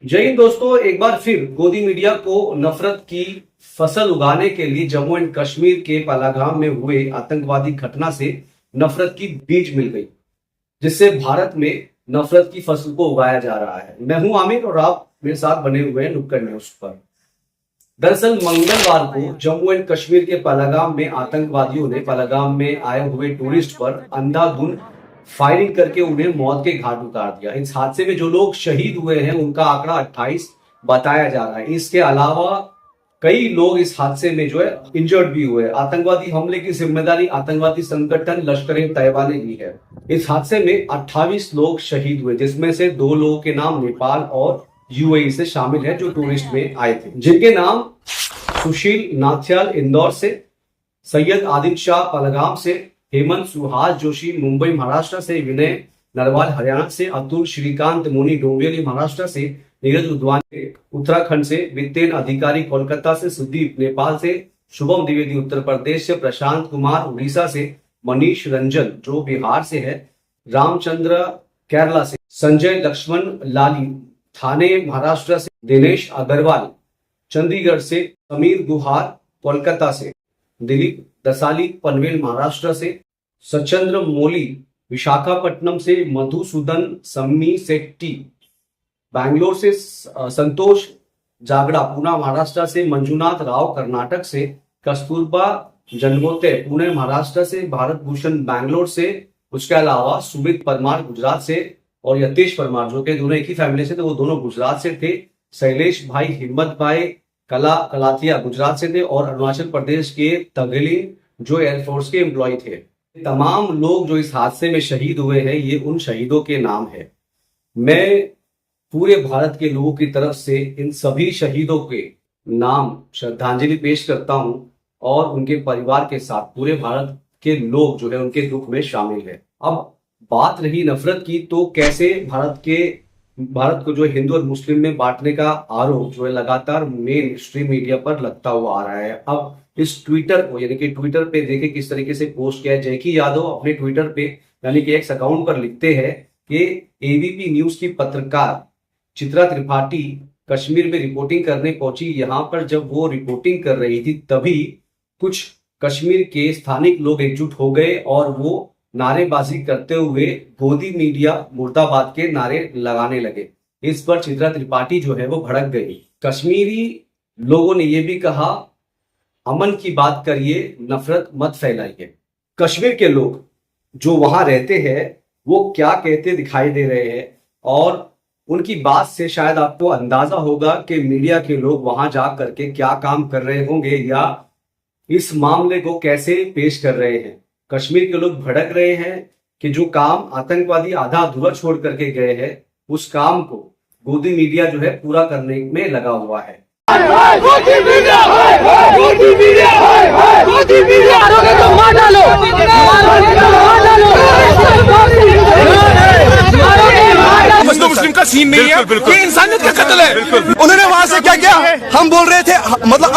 जय हिंद दोस्तों, एक बार फिर गोदी मीडिया को नफरत की फसल उगाने के लिए जम्मू एंड कश्मीर के पहलगाम में हुए आतंकवादी घटना से नफरत की बीज मिल गई, जिससे भारत में नफरत की फसल को उगाया जा रहा है। मैं हूं आमिर और आप मेरे साथ बने हुए हैं नुक्कड़ न्यूज पर। दरअसल मंगलवार को जम्मू एंड कश्मीर के पहलगाम में आतंकवादियों ने पहलगाम में आए हुए टूरिस्ट पर अंधाधुंध फायरिंग करके उन्हें मौत के घाट उतार दिया। इस हादसे में जो लोग शहीद हुए हैं उनका आंकड़ा 28 बताया जा रहा है। इसके अलावा कई लोग इस हादसे में जो है इंजर्ड भी हुए। आतंकवादी हमले की जिम्मेदारी आतंकवादी संगठन लश्कर-ए-तैयबा ने ली है। इस हादसे में 28 लोग शहीद हुए, जिसमें से 2 लोगों के नाम नेपाल और यूएई से शामिल है, जो टूरिस्ट में आए थे, जिनके नाम सुशील नाथियाल इंदौर से, सैयद आदिल शाह पहलगाम से, हेमंत सुहास जोशी मुंबई महाराष्ट्र से, विनय नरवाल हरियाणा से, अतुल श्रीकांत मुनि डोंबिवली महाराष्ट्र से, नीरज उद्वानी उत्तराखंड से, वितेन अधिकारी कोलकाता से, सुदीप नेपाल से, शुभम द्विवेदी उत्तर प्रदेश से, प्रशांत कुमार उड़ीसा से, मनीष रंजन जो बिहार से है, रामचंद्र केरला से, संजय लक्ष्मण लाली थाने महाराष्ट्र से, दिनेश अग्रवाल चंडीगढ़ से, समीर गुहार कोलकाता से, दिलीप दसाली पनवेल महाराष्ट्र से, सचंद्र मोली विशाखापट्टनम से, मधुसूदन सम्मी सेट्टी बैंगलोर से, संतोष जागड़ा पूना महाराष्ट्र से, मंजुनाथ राव कर्नाटक से, कस्तूरबा जनगोते पुणे महाराष्ट्र से, भारत भूषण बैंगलोर से, उसके अलावा सुमित परमार गुजरात से और यतीश परमार जो के दोनों एक ही फैमिली से थे, वो दोनों गुजरात से थे, शैलेश भाई हिम्मत भाई कलाथिया गुजरात से थे और अरुणाचल प्रदेश के तगलिंग जो एयरफोर्स के एम्प्लॉय थे। तमाम लोग जो इस हादसे में शहीद हुए हैं, ये उन शहीदों के नाम है। मैं पूरे भारत के लोगों की तरफ से इन सभी शहीदों के नाम श्रद्धांजलि पेश करता हूं और उनके परिवार के साथ पूरे भारत के लोग जो है उनके दुख में शामिल है। अब बात रही नफरत की, तो कैसे भारत को जो हिंदू और मुस्लिम में बांटने का आरोप जो है लगातार मेन स्ट्रीम मीडिया पर लगता हुआ आ रहा है। अब इस ट्विटर को यानी कि ट्विटर पे देखे किस तरीके से पोस्ट किया है। जयकी यादव अपने ट्विटर पे यानी कि एक्स अकाउंट पर लिखते हैं कि एबीपी न्यूज की पत्रकार चित्रा त्रिपाठी कश्मीर में रिपोर्टिंग करने पहुंची। यहां पर जब वो रिपोर्टिंग कर रही थी तभी कुछ कश्मीर के स्थानिक लोग एकजुट हो गए और वो नारेबाजी करते हुए गोदी मीडिया मुर्दाबाद के नारे लगाने लगे। इस पर चित्रा त्रिपाठी जो है वो भड़क गई। कश्मीरी लोगों ने ये भी कहा, अमन की बात करिए, नफरत मत फैलाइए। कश्मीर के लोग जो वहां रहते हैं वो क्या कहते दिखाई दे रहे हैं और उनकी बात से शायद आपको अंदाजा होगा कि मीडिया के लोग वहां जा करके क्या काम कर रहे होंगे या इस मामले को कैसे पेश कर रहे हैं। कश्मीर के लोग भड़क रहे हैं कि जो काम आतंकवादी आधा अधूरा छोड़ करके गए हैं उस काम को गोदी मीडिया जो है पूरा करने में लगा हुआ है। गोदी मीडिया गोदी मीडिया गोदी मीडिया मारोगे तो मार डालो, मारोगे तो मार डालो। हिंदू मुस्लिम का सीन नहीं है, ये इंसानियत का कत्ल है। उन्होंने वहां से क्या किया, हम बोल रहे थे मतलब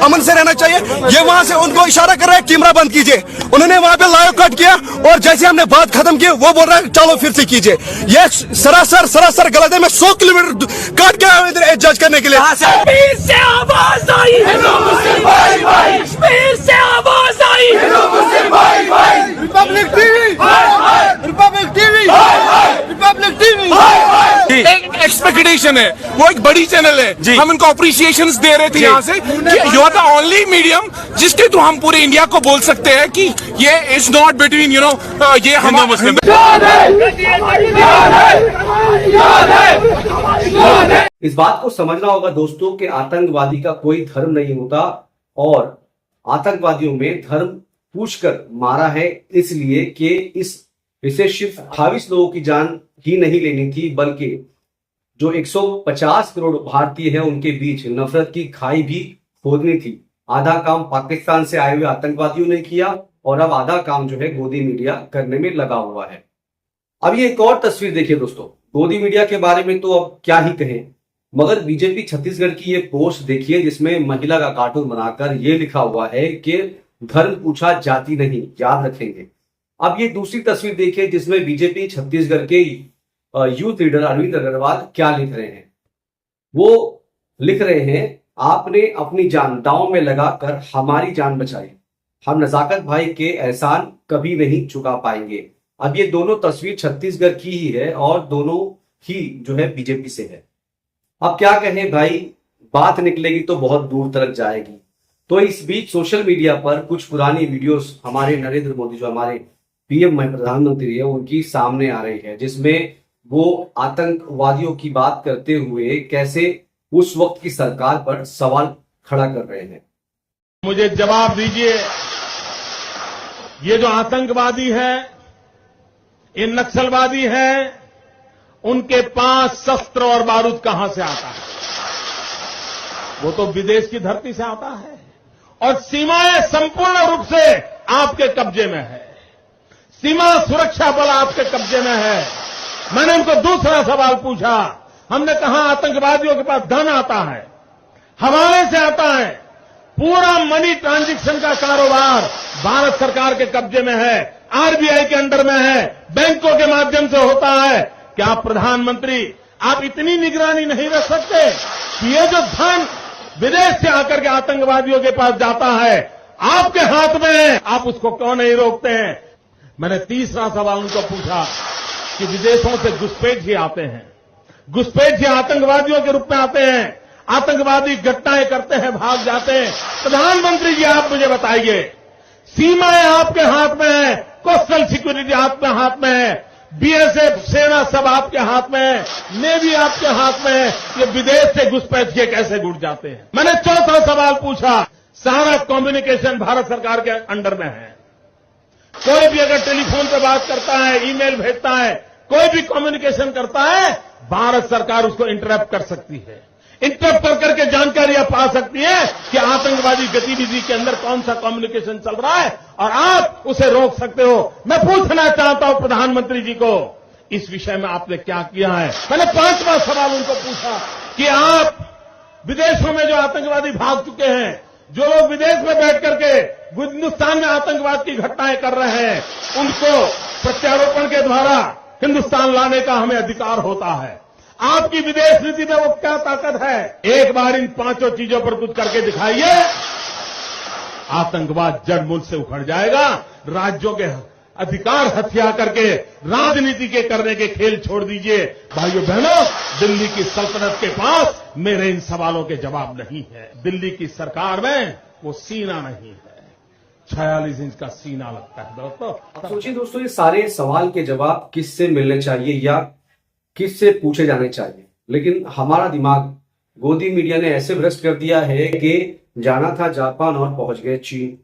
अमन से रहना चाहिए, ये वहां से उनको इशारा कर रहे हैं कैमरा बंद कीजिए। उन्होंने वहां पे लाइव कट किया और जैसे हमने बात खत्म की वो बोल रहा है चलो फिर से कीजिए। ये सरासर गलत है। मैं 100 किलोमीटर काट के आया इधर जज करने के लिए। कश्मीर से आवाज आई, कश्मीर से आवाज आई, Republic TV, Republic TV, Republic TV. एक एक्सपेक्टेशन है, वो एक बड़ी चैनल है, हम इनको अप्रिसिएशंस दे रहे थे यहाँ से कि you are the only medium जिसके थ्रू हम पूरे इंडिया को बोल सकते हैं कि ये इज नॉट बिटवीन ये हम मुस्लिम। इस बात को समझना होगा दोस्तों कि आतंकवादी का कोई धर्म नहीं होता और आतंकवादियों में धर्म पूछकर मारा है इसलिए कि इसे सिर्फ 28 लोगों की जान ही नहीं लेनी थी, बल्कि जो 150 करोड़ भारतीय हैं उनके बीच नफरत की खाई भी खोदनी थी। आधा काम पाकिस्तान से आए हुए आतंकवादियों ने किया और अब आधा काम जो है गोदी मीडिया करने में लगा हुआ है। अब ये एक और तस्वीर देखिए दोस्तों, गोदी मीडिया के बारे में तो अब क्या ही कहें, मगर बीजेपी छत्तीसगढ़ की ये पोस्ट देखिए जिसमें महिला का कार्टून बनाकर ये लिखा हुआ है कि धर्म पूछा जाति नहीं, याद रखेंगे। अब ये दूसरी तस्वीर देखिए जिसमें बीजेपी छत्तीसगढ़ के यूथ लीडर अरविंद अग्रवाल क्या लिख रहे हैं। वो लिख रहे हैं, आपने अपनी जान दांव में लगाकर हमारी जान बचाई, हम नजाकत भाई के एहसान कभी नहीं चुका पाएंगे। अब ये दोनों तस्वीर छत्तीसगढ़ की ही है और दोनों ही जो है बीजेपी से है। अब क्या कहें भाई, बात निकलेगी तो बहुत दूर तक जाएगी। तो इस बीच सोशल मीडिया पर कुछ पुरानी वीडियोस हमारे नरेंद्र मोदी जो हमारे पीएम प्रधानमंत्री है उनकी सामने आ रही है, जिसमें वो आतंकवादियों की बात करते हुए कैसे उस वक्त की सरकार पर सवाल खड़ा कर रहे हैं। मुझे जवाब दीजिए, ये जो आतंकवादी है, ये नक्सलवादी है, उनके पास शस्त्र और बारूद कहां से आता है? वो तो विदेश की धरती से आता है और सीमाएं संपूर्ण रूप से आपके कब्जे में है। सीमा सुरक्षा बल आपके कब्जे में है। मैंने उनको दूसरा सवाल पूछा, हमने कहा आतंकवादियों के पास धन आता है, हवाले से आता है, पूरा मनी ट्रांजैक्शन का कारोबार भारत सरकार के कब्जे में है, आरबीआई के अंडर में है, बैंकों के माध्यम से होता है। क्या प्रधानमंत्री आप इतनी निगरानी नहीं रख सकते कि ये जो धन विदेश से आकर के आतंकवादियों के पास जाता है आपके हाथ में है, आप उसको क्यों नहीं रोकते हैं? मैंने तीसरा सवाल उनको पूछा कि विदेशों से घुसपैठ आते हैं, घुसपैठ आतंकवादियों के रूप में आते हैं, आतंकवादी घटनाएं करते हैं, भाग जाते हैं। प्रधानमंत्री जी आप मुझे बताइए, सीमाएं आपके हाथ में है, कोस्टल सिक्योरिटी आपके हाथ में है, बीएसएफ सेना सब आपके हाथ में है, नेवी आपके हाथ में है, ये विदेश से घुसपैठ के कैसे घुट जाते हैं? मैंने चौथा सवाल पूछा, सारा कम्युनिकेशन भारत सरकार के अंडर में है। कोई भी अगर टेलीफोन पे बात करता है, ईमेल भेजता है, कोई भी कम्युनिकेशन करता है, भारत सरकार उसको इंटरप्ट कर सकती है। इंटरप्ट कर करके जानकारियां पा सकती है कि आतंकवादी गतिविधि के अंदर कौन सा कम्युनिकेशन चल रहा है और आप उसे रोक सकते हो। मैं पूछना चाहता हूं प्रधानमंत्री जी को, इस विषय में आपने क्या किया है? मैंने पांचवा सवाल उनको पूछा कि आप विदेशों में जो आतंकवादी भाग चुके हैं, जो लोग विदेश में बैठ करके हिंदुस्तान में आतंकवाद की घटनाएं कर रहे हैं, उनको प्रत्यारोपण के द्वारा हिंदुस्तान लाने का हमें अधिकार होता है। आपकी विदेश नीति में वो क्या ताकत है? एक बार इन पांचों चीजों पर कुछ करके दिखाइए, आतंकवाद जड़ मूल से उखड़ जाएगा। राज्यों के अधिकार हथिया करके राजनीति के करने के खेल छोड़ दीजिए। भाइयों बहनों, दिल्ली की सल्तनत के पास मेरे इन सवालों के जवाब नहीं है। दिल्ली की सरकार में वो सीना नहीं है, 46 इंच का सीना लगता है। दोस्तों अब सोचिए दोस्तों, ये सारे सवाल के जवाब किससे मिलने चाहिए या किससे पूछे जाने चाहिए, लेकिन हमारा दिमाग गोदी मीडिया ने ऐसे भ्रष्ट कर दिया है कि जाना था जापान और पहुंच गए चीन।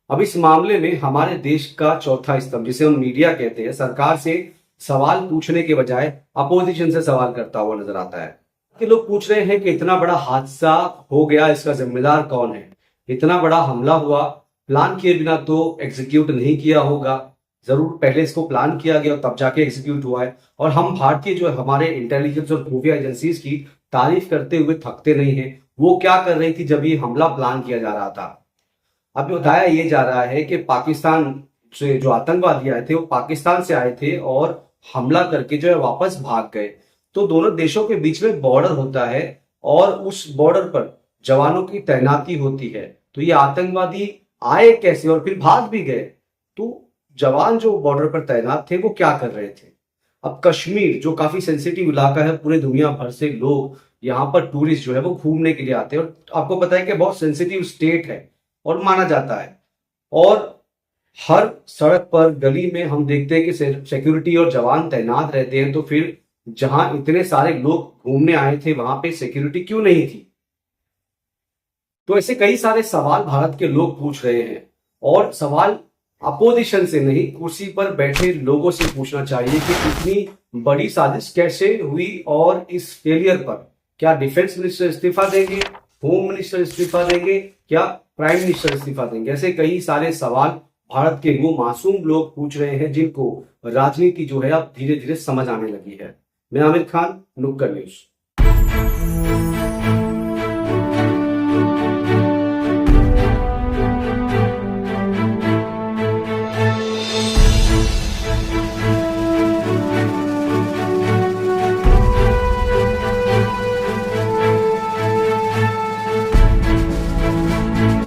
अब इस मामले में हमारे देश का चौथा स्तंभ, जिसे हम मीडिया कहते हैं, सरकार से सवाल पूछने के बजाय अपोजिशन से सवाल करता हुआ नजर आता है। कि लोग पूछ रहे हैं कि इतना बड़ा हादसा हो गया, इसका जिम्मेदार कौन है? इतना बड़ा हमला हुआ, प्लान किए बिना तो एग्जीक्यूट नहीं किया होगा, जरूर पहले इसको प्लान किया गया और तब जाके एग्जीक्यूट हुआ है। और हम भारतीय जो हमारे इंटेलिजेंस और खुफिया एजेंसीज की तारीफ करते हुए थकते नहीं है। वो क्या कर रही थी जब ये हमला प्लान किया जा रहा था? अब बताया ये जा रहा है कि पाकिस्तान से जो आतंकवादी आए थे वो पाकिस्तान से आए थे और हमला करके जो है वापस भाग गए। तो दोनों देशों के बीच में बॉर्डर होता है और उस बॉर्डर पर जवानों की तैनाती होती है। तो ये आतंकवादी आए कैसे और फिर भाग भी गए? तो जवान जो बॉर्डर पर तैनात थे वो क्या कर रहे थे? अब कश्मीर जो काफी सेंसिटिव इलाका है, पूरे दुनिया भर से लोग यहाँ पर टूरिस्ट जो है वो घूमने के लिए आते हैं और आपको पता है कि बहुत सेंसिटिव स्टेट है और माना जाता है। और हर सड़क पर गली में हम देखते हैं कि सिक्योरिटी और जवान तैनात रहते हैं। तो फिर जहां इतने सारे लोग घूमने आए थे वहां पे सिक्योरिटी क्यों नहीं थी? तो ऐसे कई सारे सवाल भारत के लोग पूछ रहे हैं और सवाल अपोजिशन से नहीं, कुर्सी पर बैठे लोगों से पूछना चाहिए कि इतनी बड़ी साजिश कैसे हुई और इस फेलियर पर क्या डिफेंस मिनिस्टर इस्तीफा देंगे, होम मिनिस्टर इस्तीफा देंगे, क्या प्राइम मिनिस्टर इस्तीफा देंगे? ऐसे कई सारे सवाल भारत के वो मासूम लोग पूछ रहे हैं जिनको राजनीति जो है अब धीरे धीरे समझ आने लगी है। मैं आमिर खान, नुक्कड़ न्यूज।